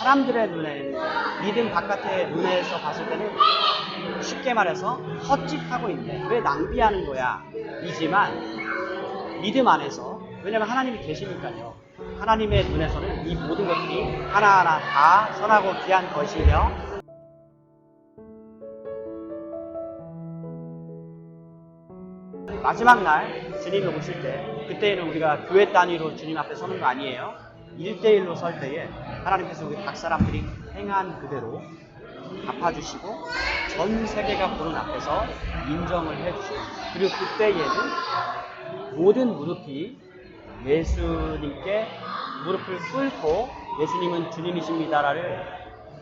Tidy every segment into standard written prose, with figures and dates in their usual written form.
사람들의 눈에, 믿음 바깥의 눈에서 봤을 때는 쉽게 말해서 헛짓하고 있네, 왜 낭비하는 거야 이지만, 믿음 안에서, 왜냐면 하나님이 계시니까요, 하나님의 눈에서는 이 모든 것들이 하나하나 다 선하고 귀한 것이며, 마지막 날 주님이 오실 때, 그때에는 우리가 교회 단위로 주님 앞에 서는 거 아니에요. 1대1로 설 때에 하나님께서 우리 각 사람들이 행한 그대로 갚아주시고 전 세계가 보는 앞에서 인정을 해주시고, 그리고 그때에는 모든 무릎이 예수님께 무릎을 꿇고 예수님은 주님이십니다라를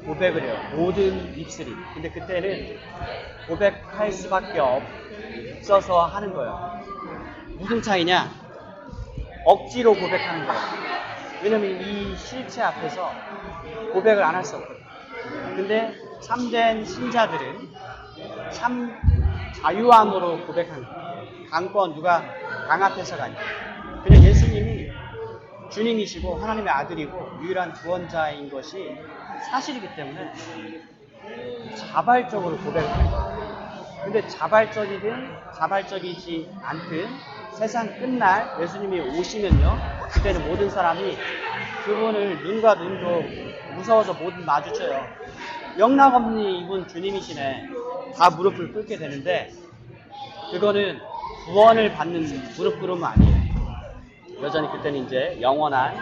고백을 해요. 모든 입술이. 근데 그때는 고백할 수밖에 없어서 하는 거예요. 무슨 차이냐? 억지로 고백하는 거예요. 왜냐면 이 실체 앞에서 고백을 안 할 수 없거든요. 근데 참된 신자들은 참 자유함으로 고백하는 거예요. 강권, 누가 강 앞에서가 아니에요. 그냥 예수님이 주님이시고 하나님의 아들이고 유일한 구원자인 것이 사실이기 때문에 자발적으로 고백을 하는 거예요. 근데 자발적이든 자발적이지 않든 세상 끝날 예수님이 오시면요, 그때는 모든 사람이 그분을 눈과 눈도 무서워서 못 마주쳐요. 영락없니 이분 주님이시네, 다 무릎을 꿇게 되는데, 그거는 구원을 받는 무릎 꿇음은 아니에요. 여전히 그때는 이제 영원한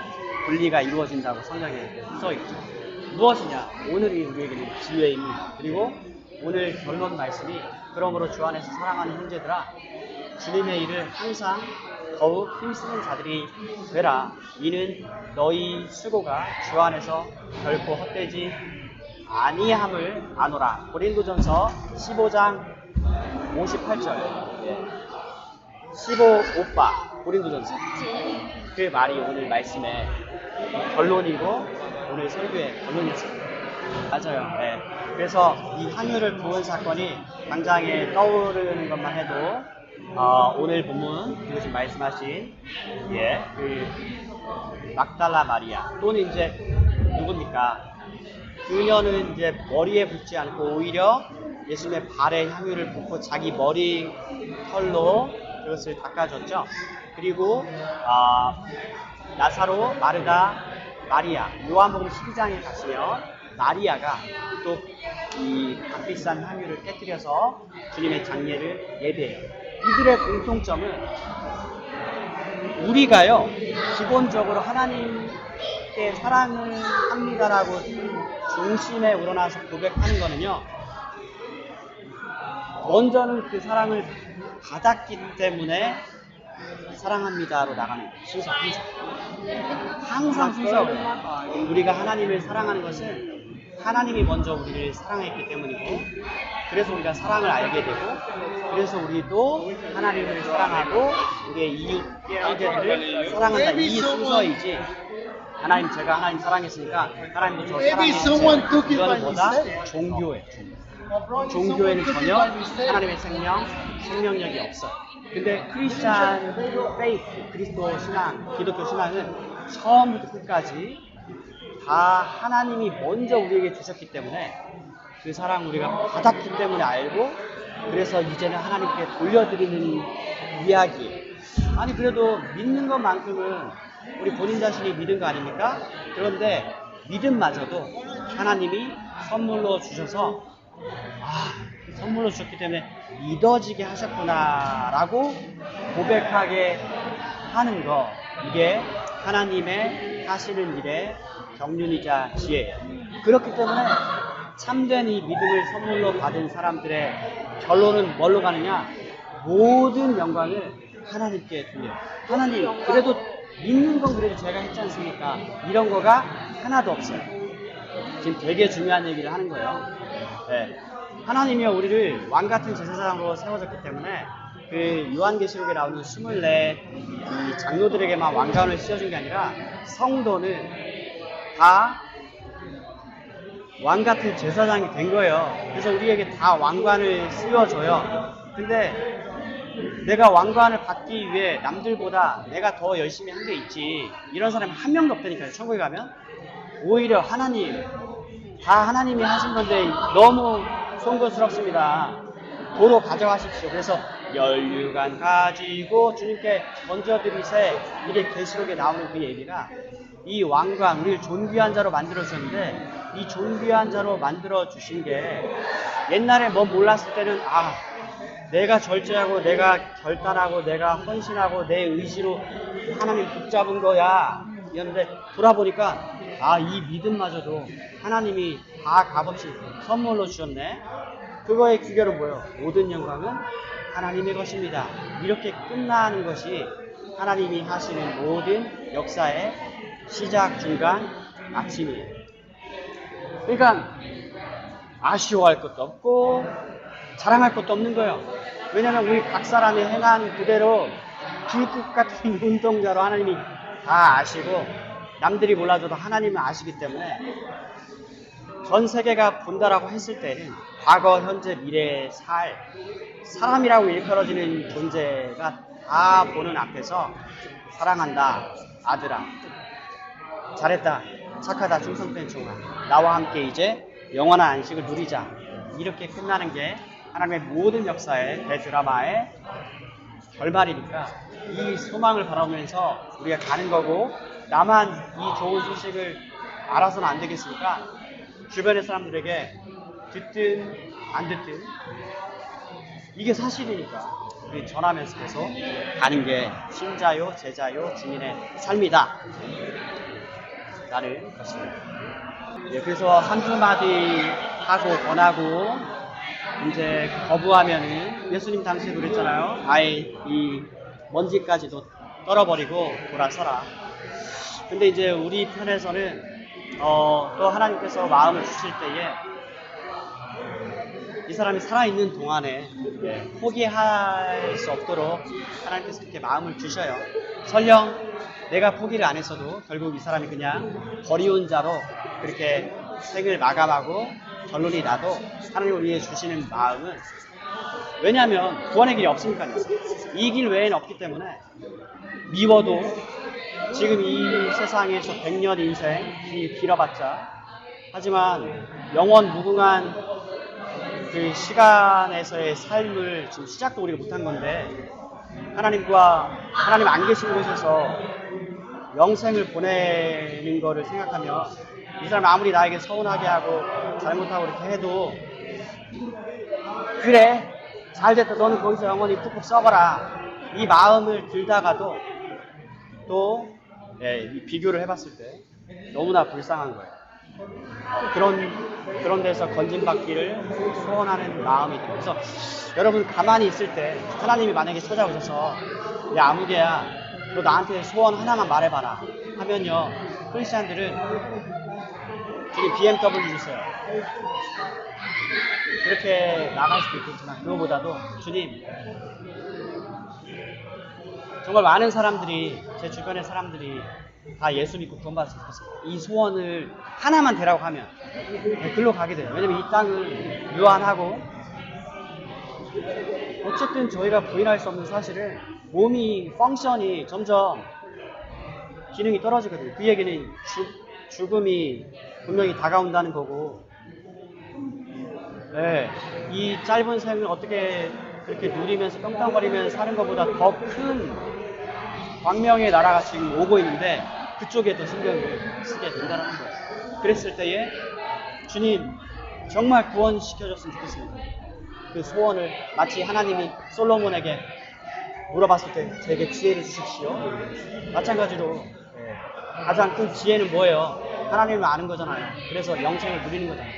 분리가 이루어진다고 성경에 써 있죠. 무엇이냐? 오늘이 우리에게는 기회입니다. 그리고 오늘 결론 말씀이, 그러므로 주 안에서 사랑하는 형제들아, 주님의 일을 항상 더욱 힘쓰는 자들이 되라. 이는 너희 수고가 주 안에서 결코 헛되지 아니함을 아노라. 고린도전서 15장 58절. 15오빠 고린도전서, 그 말이 오늘 말씀의 결론이고 오늘 설교의 결론이었습니다. 맞아요. 네. 그래서 이 향유를 부은 사건이 당장에 떠오르는 것만 해도 오늘 본문 그리고 지금 말씀하신 그 막달라 마리아 또는 이제 누굽니까? 그녀는 이제 머리에 붓지 않고 오히려 예수님의 발에 향유를 붓고 자기 머리 털로 그것을 닦아줬죠. 그리고 나사로, 마르다, 마리아, 요한복음 12장에 가시면 마리아가 또 이 값비싼 향유를 깨뜨려서 주님의 장례를 예배해요. 이들의 공통점은 우리가요, 기본적으로 하나님께 사랑을 합니다라고 중심에 우러나서 고백하는 거는요, 먼저는 그 사랑을 받았기 때문에 사랑합니다로 나가는 순서. 항상 순서고요. 우리가 하나님을 사랑하는 것은 하나님이 먼저 우리를 사랑했기 때문이고, 그래서 우리가 사랑을 알게 되고, 그래서 우리도 하나님을 사랑하고 우리의 이웃 형제들을 사랑한다, 이 순서이지, 하나님, 제가 하나님 사랑했으니까 하나님도 저 사랑해주세요, 이거는 뭐다? 종교예요. 종교에는 전혀 하나님의 생명력이 없어요. 근데 크리스찬 페이스, 그리스도 신앙, 기독교 신앙은 처음부터 끝까지 다 하나님이 먼저 우리에게 주셨기 때문에 그 사랑 우리가 받았기 때문에 알고, 그래서 이제는 하나님께 돌려드리는 이야기. 아니 그래도 믿는 것만큼은 우리 본인 자신이 믿은 거 아닙니까? 그런데 믿음마저도 하나님이 선물로 주셔서 선물로 주셨기 때문에 믿어지게 하셨구나라고 고백하게 하는 거, 이게 하나님의 하시는 일의 경륜이자 지혜예요. 그렇기 때문에 참된 이 믿음을 선물로 받은 사람들의 결론은 뭘로 가느냐? 모든 영광을 하나님께 돌려요. 하나님, 그래도 믿는 건 그래도 제가 했지 않습니까? 이런 거가 하나도 없어요. 지금 되게 중요한 얘기를 하는 거예요. 네. 하나님이요, 우리를 왕같은 제사장으로 세워졌기 때문에 그 요한계시록에 나오는 24 이 장로들에게만 왕관을 씌워준 게 아니라 성도는 다 왕같은 제사장이 된 거예요. 그래서 우리에게 다 왕관을 씌워줘요. 근데 내가 왕관을 받기 위해 남들보다 내가 더 열심히 한 게 있지, 이런 사람이 한 명도 없다니까요. 천국에 가면 오히려 하나님, 다 하나님이 하신 건데 너무 송구스럽습니다. 도로 가져가십시오. 그래서 열류관 가지고 주님께 던져드리세. 이게 계시록에 나오는 그 얘기가 이 왕관, 우리를 존귀한 자로 만들어 주셨는데 이 존귀한 자로 만들어 주신 게 옛날에 뭐 몰랐을 때는 내가 절제하고 내가 결단하고 내가 헌신하고 내 의지로 하나님 붙잡은 거야 이랬는데 돌아보니까 이 믿음마저도 하나님이 다 값없이 선물로 주셨네. 그거의 귀결은 뭐예요? 모든 영광은 하나님의 것입니다. 이렇게 끝나는 것이 하나님이 하시는 모든 역사의 시작, 중간, 마침이에요. 그러니까 아쉬워할 것도 없고 자랑할 것도 없는 거예요. 왜냐하면 우리 각 사람이 행한 그대로 불꽃 같은 운동자로 하나님이 다 아시고 남들이 몰라줘도 하나님은 아시기 때문에 전 세계가 본다라고 했을 때는 과거, 현재, 미래에 살 사람이라고 일컬어지는 존재가 다 보는 앞에서 사랑한다, 아들아, 잘했다, 착하다, 충성된 종아, 나와 함께 이제 영원한 안식을 누리자. 이렇게 끝나는 게 하나님의 모든 역사의 대드라마의 결말이니까 이 소망을 바라보면서 우리가 가는 거고 나만 이 좋은 소식을 알아서는 안 되겠으니까 주변의 사람들에게 듣든 안 듣든 이게 사실이니까 우리 전하면서 계속 가는 게 신자요, 제자요, 증인의 삶이다 라는 것입니다. 그래서 한두 마디 하고 권하고 이제 거부하면은 예수님 당시에 그랬잖아요. 아예 이 먼지까지도 떨어버리고 돌아서라. 근데 이제 우리 편에서는 또 하나님께서 마음을 주실 때에 이 사람이 살아있는 동안에 포기할 수 없도록 하나님께서 그렇게 마음을 주셔요. 설령 내가 포기를 안 했어도 결국 이 사람이 그냥 버리운 자로 그렇게 생을 마감하고 결론이 나도 하나님을 위해 주시는 마음은 왜냐하면 구원의 길이 없으니까요. 이 길 외에는 없기 때문에 미워도 지금 이 세상에서 100년 인생이 길어봤자 하지만 영원 무궁한 그 시간에서의 삶을 지금 시작도 우리가 못한 건데 하나님 안 계신 곳에서 영생을 보내는 거를 생각하면 이 사람이 아무리 나에게 서운하게 하고 잘못하고 이렇게 해도 그래 잘됐다 너는 거기서 영원히 푹푹 썩어라 이 마음을 들다가도 또 이 비교를 해봤을 때 너무나 불쌍한 거예요. 그런 데서 건진받기를 소원하는 마음이 들어요. 그래서 여러분 가만히 있을 때 하나님이 만약에 찾아오셔서 야 아무개야 너 나한테 소원 하나만 말해봐라 하면요 크리스찬들은 주님 BMW 주세요 그렇게 나갈 수도 있겠지만 그거보다도 주님 정말 많은 사람들이 제 주변의 사람들이 다 예수 믿고 구원 받았으면 좋겠어요. 이 소원을 하나만 되라고 하면 글로 가게 돼요. 왜냐면 이 땅은 유한하고 어쨌든 저희가 부인할 수 없는 사실은 몸이 펑션이 점점 기능이 떨어지거든요. 그 얘기는 죽음이 분명히 다가온다는 거고 이 짧은 생을 어떻게 그렇게 누리면서 떵떵거리면서 사는 것보다 더 큰 광명의 나라가 지금 오고 있는데 그쪽에 더 신경을 쓰게 된다는 거예요. 그랬을 때에 주님 정말 구원시켜줬으면 좋겠습니다. 그 소원을 마치 하나님이 솔로몬에게 물어봤을 때 제게 지혜를 주십시오. 마찬가지로 가장 큰 지혜는 뭐예요? 하나님을 아는 거잖아요. 그래서 영생을 누리는 거잖아요.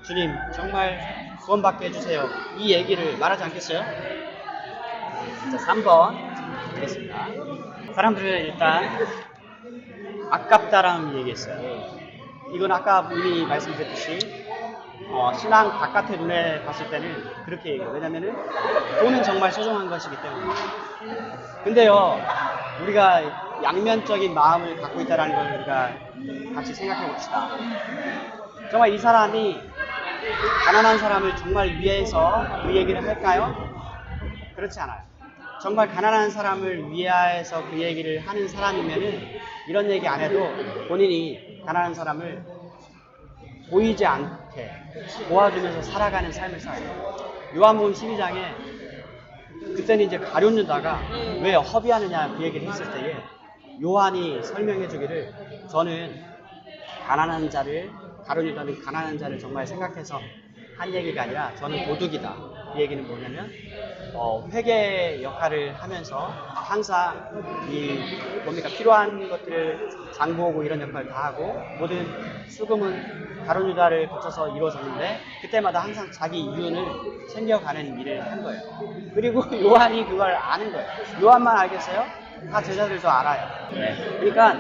주님 정말 구원받게 해주세요. 이 얘기를 말하지 않겠어요? 자, 3번 보겠습니다. 사람들은 일단 아깝다라는 얘기했어요. 이건 아까 이미 말씀드렸듯이 신앙 바깥의 눈에 봤을 때는 그렇게 얘기해요. 왜냐면은 돈은 정말 소중한 것이기 때문에. 근데요 우리가 양면적인 마음을 갖고 있다는 걸 우리가 같이 생각해 봅시다. 정말 이 사람이 가난한 사람을 정말 위해서 그 얘기를 할까요? 그렇지 않아요. 정말 가난한 사람을 위해서 그 얘기를 하는 사람이면은 이런 얘기 안 해도 본인이 가난한 사람을 보이지 않게 도와주면서 살아가는 삶을 살아요. 요한복음 12장에 그때는 이제 가룟 유다가 왜 허비하느냐 그 얘기를 했을 때에 요한이 설명해 주기를 저는 가난한 자를 가룟 유다는 가난한 자를 정말 생각해서 한 얘기가 아니라 저는 도둑이다. 이 얘기는 뭐냐면 회계 역할을 하면서 항상 이 뭡니까 필요한 것들을 장보고 이런 역할을 다 하고 모든 수금은 가룟 유다를 거쳐서 이루어졌는데 그때마다 항상 자기 이윤을 챙겨가는 일을 한 거예요. 그리고 요한이 그걸 아는 거예요. 요한만 알겠어요? 다 제자들도 알아요. 그러니까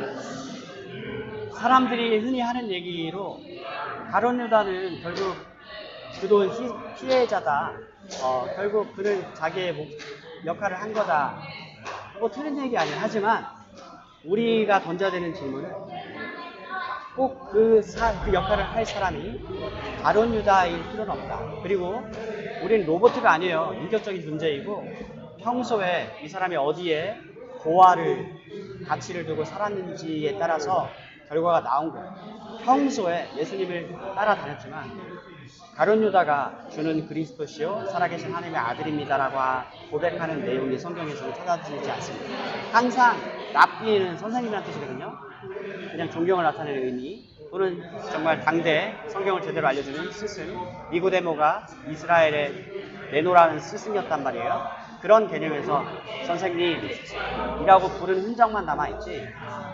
사람들이 흔히 하는 얘기로 가룟 유다는 결국 그 돈 피해자다. 결국 그는 자기의 역할을 한 거다. 뭐 틀린 얘기 아니에요. 하지만 우리가 던져야 되는 질문은 꼭 그 역할을 할 사람이 가룟 유다일 필요는 없다. 그리고 우리는 로봇가 아니에요. 인격적인 존재이고 평소에 이 사람이 어디에 고아를 가치를 두고 살았는지에 따라서 결과가 나온 거예요. 평소에 예수님을 따라다녔지만 가룟 유다가 주는 그리스도시요 살아계신 하나님의 아들입니다라고 고백하는 내용이 성경에서는 찾아지지 않습니다. 항상 랍비는 선생님이라는 뜻이거든요. 그냥 존경을 나타내는 의미 또는 정말 당대 성경을 제대로 알려주는 스승 니고데모가 이스라엘의 네노라는 스승이었단 말이에요. 그런 개념에서 선생님이라고 부르는 흔적만 남아있지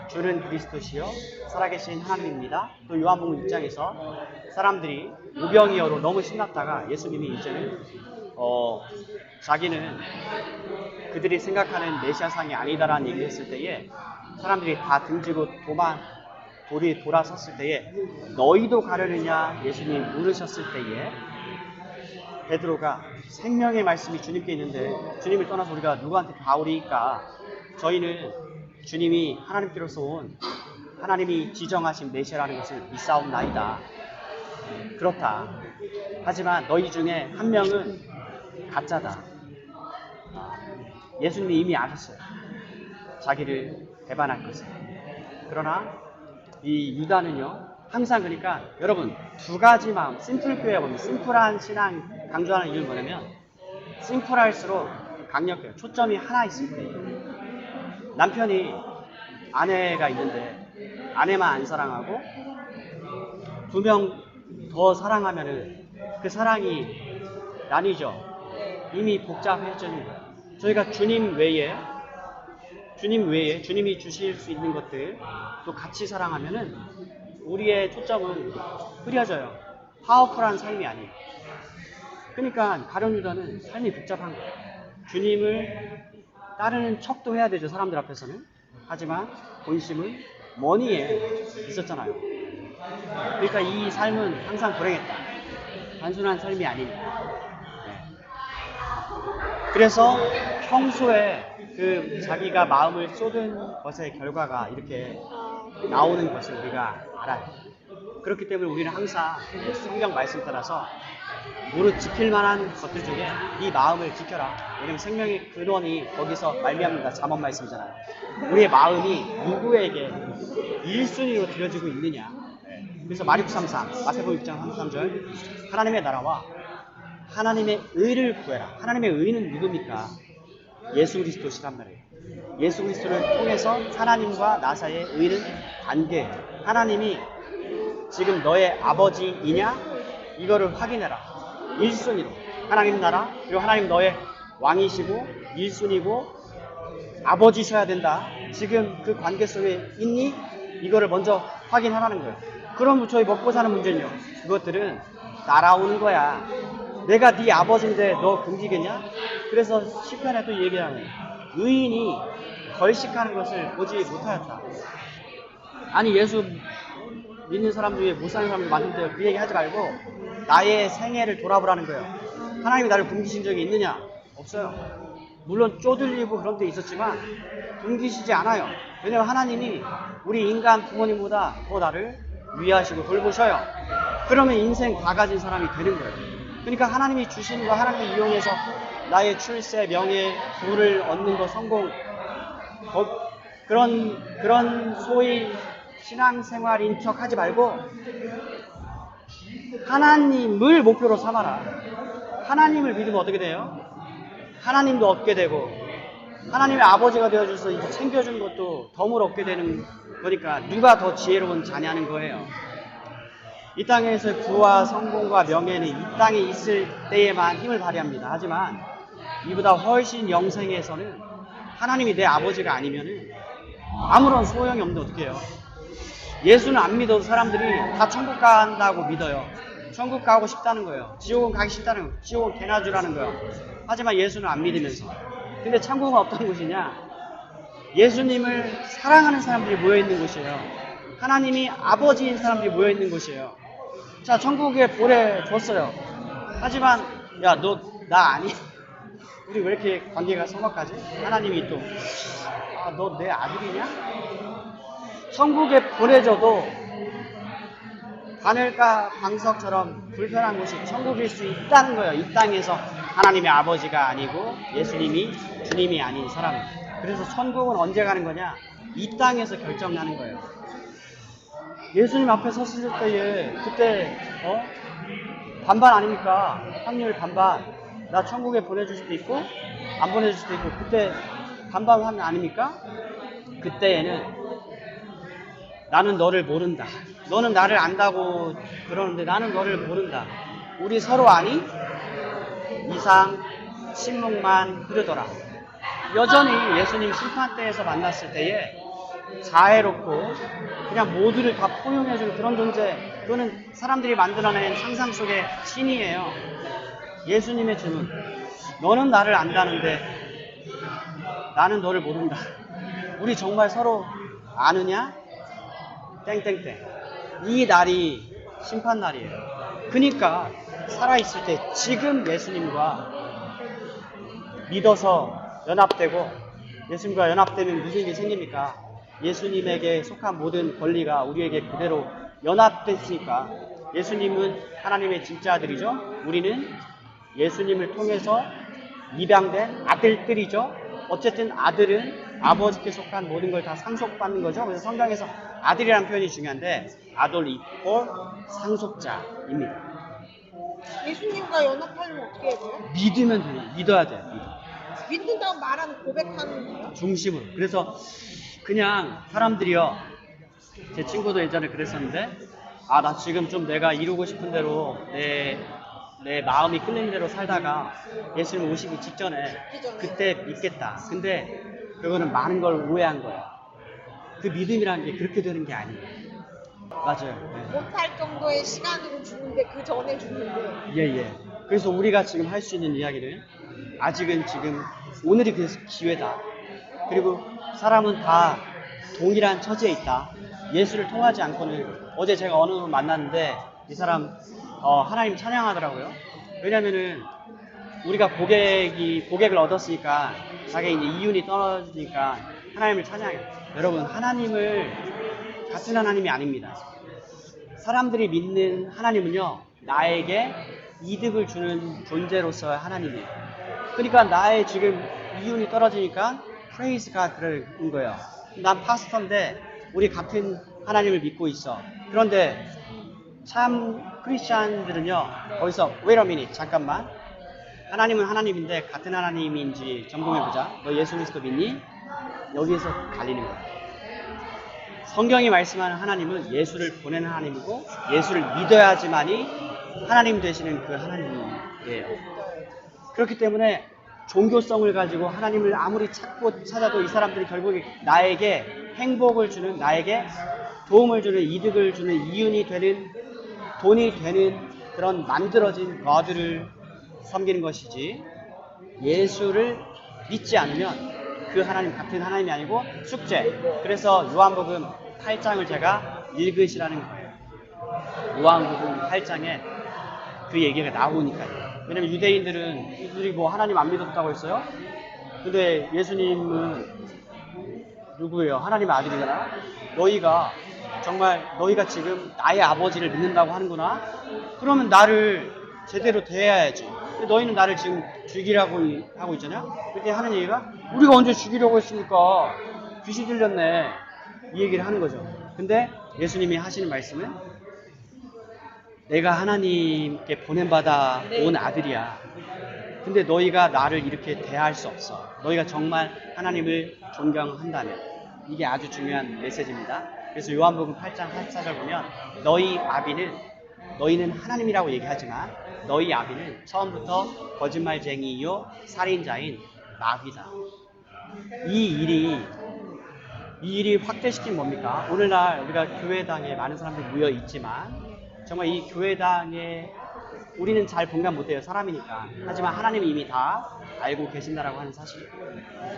주는 그리스도시요 살아계신 하나님입니다. 또 요한복음 6장에서 사람들이 오병이어로 너무 신났다가 예수님이 이제는 자기는 그들이 생각하는 메시아상이 아니다라는 얘기를 했을 때에 사람들이 다 등지고 돌이 돌아섰을 때에 너희도 가려느냐 예수님이 물으셨을 때에 베드로가 생명의 말씀이 주님께 있는데 주님을 떠나서 우리가 누구한테 가오리까? 저희는 주님이 하나님께로서 온 하나님이 지정하신 메시아라는 것을 믿사옵나이다. 그렇다. 하지만 너희 중에 한 명은 가짜다. 예수님이 이미 아셨어요. 자기를 배반할 것을. 그러나 이 유다는요. 항상 그러니까 여러분 두 가지 마음 심플교회 보면 심플한 신앙 강조하는 이유는 뭐냐면 심플할수록 강력해요. 초점이 하나 있을 때 남편이 아내가 있는데 아내만 안 사랑하고 2명 더 사랑하면은 그 사랑이 나뉘죠. 이미 복잡해지는 거예요. 저희가 주님 외에 주님이 주실 수 있는 것들 또 같이 사랑하면은 우리의 초점은 흐려져요. 파워풀한 삶이 아니에요. 그러니까 가룟 유다는 삶이 복잡한 거예요. 주님을 따르는 척도 해야 되죠. 사람들 앞에서는. 하지만 본심은 머니에 있었잖아요. 그러니까 이 삶은 항상 불행했다. 단순한 삶이 아닙니다. 그래서 평소에 그 자기가 마음을 쏟은 것의 결과가 이렇게 나오는 것을 우리가 알아요. 그렇기 때문에 우리는 항상 성경 말씀 따라서 무릇 지킬 만한 것들 중에 네 마음을 지켜라. 왜냐면 생명의 근원이 거기서 말미암는다. 잠언 말씀이잖아요. 우리의 마음이 누구에게 1순위로 들여지고 있느냐. 그래서 마리코 3:3, 마태복음 6장 33절 하나님의 나라와 하나님의 의를 구해라. 하나님의 의는 누굽니까? 예수 그리스도시란 말이에요. 예수 그리스도를 통해서 하나님과 나 사이의 의는 관계예요. 하나님이 지금 너의 아버지이냐? 이거를 확인해라. 1순위로 하나님 나라 그리고 하나님 너의 왕이시고 1순위고 아버지셔야 된다. 지금 그 관계 속에 있니? 이거를 먼저 확인하라는 거예요. 그럼 저희 먹고 사는 문제는요. 그것들은 날아오는 거야. 내가 네 아버지인데 너 굶기겠냐? 그래서 시편에 또 얘기하는 의인이 결식하는 것을 보지 못하였다. 아니 예수 믿는 사람 중에 못 사는 사람도 많은데 그 얘기 하지 말고 나의 생애를 돌아보라는 거예요. 하나님이 나를 굶기신 적이 있느냐? 없어요. 물론 쪼들리고 그런 데 있었지만 굶기시지 않아요. 왜냐하면 하나님이 우리 인간 부모님보다 더 나를 위하시고 돌보셔요. 그러면 인생 다 가진 사람이 되는 거예요. 그러니까 하나님이 주시는 거 하나님을 이용해서 나의 출세, 명예, 부를 얻는 거 성공 그런 소위 신앙생활인 척 하지 말고 하나님을 목표로 삼아라. 하나님을 믿으면 어떻게 돼요? 하나님도 얻게 되고 하나님의 아버지가 되어줘서 이제 챙겨준 것도 덤을 얻게 되는 거니까 누가 더 지혜로운 자냐는 거예요. 이 땅에서 부와 성공과 명예는 이 땅에 있을 때에만 힘을 발휘합니다. 하지만 이보다 훨씬 영생에서는 하나님이 내 아버지가 아니면은 아무런 소용이 없는데 어떻게 해요? 예수는 안 믿어도 사람들이 다 천국 간다고 믿어요. 천국 가고 싶다는 거예요. 지옥은 가기 싫다는 거예요. 지옥은 개나 주라는 거예요. 하지만 예수는 안 믿으면서. 근데 천국은 어떤 곳이냐? 예수님을 사랑하는 사람들이 모여있는 곳이에요. 하나님이 아버지인 사람들이 모여있는 곳이에요. 자, 천국에 보내줬어요. 하지만 야, 너 나 아니? 우리 왜 이렇게 관계가 서먹하지? 하나님이 또 너 내 아들이냐? 천국에 보내줘도 바늘과 방석처럼 불편한 곳이 천국일 수 있다는 거예요. 이 땅에서 하나님의 아버지가 아니고 예수님이 주님이 아닌 사람. 그래서 천국은 언제 가는 거냐? 이 땅에서 결정나는 거예요. 예수님 앞에 섰을 때에 그때 반반 아닙니까? 확률 반반. 나 천국에 보내줄 수도 있고 안 보내줄 수도 있고 그때 반반 확률 아닙니까? 그때에는 나는 너를 모른다. 너는 나를 안다고 그러는데 나는 너를 모른다. 우리 서로 아니? 이상 침묵만 흐르더라. 여전히 예수님 심판대에서 만났을 때에 자애롭고 그냥 모두를 다 포용해주는 그런 존재. 그거는 사람들이 만들어낸 상상 속의 신이에요. 예수님의 질문. 너는 나를 안다는데 나는 너를 모른다. 우리 정말 서로 아느냐? 땡땡땡. 이 날이 심판 날이에요. 그러니까 살아있을 때 지금 예수님과 믿어서 연합되고 예수님과 연합되면 무슨 일이 생깁니까? 예수님에게 속한 모든 권리가 우리에게 그대로 연합됐으니까 예수님은 하나님의 진짜 아들이죠. 우리는 예수님을 통해서 입양된 아들들이죠. 어쨌든 아들은 아버지께 속한 모든 걸 다 상속받는 거죠. 그래서 성경에서 아들이라는 표현이 중요한데 아돌 이꼴 상속자입니다. 예수님과 연합하려면 어떻게 해야 돼요? 믿으면 돼요. 믿어야 돼요. 믿는다고 말하는 고백하는 거예요? 중심으로. 그래서 그냥 사람들이요. 제 친구도 예전에 그랬었는데 나 지금 좀 내가 이루고 싶은 대로 내 마음이 끌리는 대로 살다가 예수님 오시기 직전에 그때 믿겠다. 근데 그거는 많은 걸 오해한 거야. 그 믿음이라는 게 그렇게 되는 게 아니에요. 맞아요. 네. 못할 정도의 시간으로 주는데 그 전에 주는데 예. 그래서 우리가 지금 할 수 있는 이야기는 아직은 지금 오늘이 그 기회다. 그리고 사람은 다 동일한 처지에 있다. 예수를 통하지 않고는 어제 제가 어느 분 만났는데 이 사람 하나님 찬양하더라고요. 왜냐면은 우리가 고객을 얻었으니까 자기 이제 이윤이 떨어지니까 하나님을 찬양해요. 여러분 하나님을 같은 하나님이 아닙니다. 사람들이 믿는 하나님은요 나에게 이득을 주는 존재로서의 하나님이에요. 그러니까 나의 지금 이윤이 떨어지니까 praise God 그러는 거예요. 난 파스터인데 우리 같은 하나님을 믿고 있어. 그런데 참 크리스찬들은요 거기서 wait a minute 잠깐만 하나님은 하나님인데 같은 하나님인지 점검해보자. 너 예수 그리스도 믿니? 여기에서 갈리는 거야. 성경이 말씀하는 하나님은 예수를 보내는 하나님이고 예수를 믿어야지만이 하나님 되시는 그 하나님이에요. 그렇기 때문에 종교성을 가지고 하나님을 아무리 찾고 찾아도 이 사람들이 결국에 나에게 행복을 주는 나에게 도움을 주는 이득을 주는 이윤이 되는 돈이 되는 그런 만들어진 거들을 섬기는 것이지 예수를 믿지 않으면 그 하나님 같은 하나님이 아니고 숙제. 그래서 요한복음 8장을 제가 읽으시라는 거예요. 요한복음 8장에 그 얘기가 나오니까요. 왜냐면 유대인들이 뭐 하나님 안 믿었다고 했어요. 근데 예수님은 누구예요? 하나님의 아들이잖아. 너희가 지금 나의 아버지를 믿는다고 하는구나. 그러면 나를 제대로 대해야지. 너희는 나를 지금 죽이라고 하고 있잖아요. 그때 하는 얘기가 우리가 언제 죽이려고 했습니까? 귀신 들렸네. 이 얘기를 하는 거죠. 근데 예수님이 하시는 말씀은 내가 하나님께 보냄받아 온 아들이야. 근데 너희가 나를 이렇게 대할 수 없어. 너희가 정말 하나님을 존경한다면. 이게 아주 중요한 메시지입니다. 그래서 요한복음 8장 44절 보면 너희는 하나님이라고 얘기하지만 너희 아비는 처음부터 거짓말쟁이요 살인자인 마귀다. 이 일이 확대시킨 뭡니까? 오늘날 우리가 교회당에 많은 사람들이 모여 있지만 정말 이 교회당에 우리는 잘 공감 못해요. 사람이니까. 하지만 하나님이 이미 다 알고 계신다라고 하는 사실.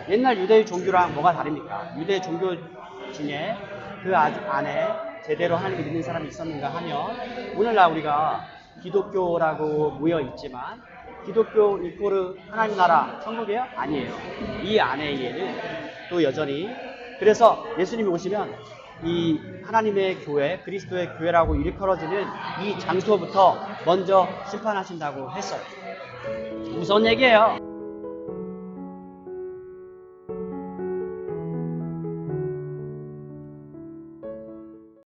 옛날 유대의 종교랑 뭐가 다릅니까? 유대 종교 중에 그 안에 제대로 하나님을 믿는 사람이 있었는가 하면 오늘날 우리가 기독교라고 모여 있지만 기독교 이코르 하나님 나라 천국이에요? 아니에요. 이 안에는 또 여전히 그래서 예수님이 오시면 이 하나님의 교회, 그리스도의 교회라고 일컬어지는 이 장소부터 먼저 심판하신다고 했어요. 무서운 얘기예요.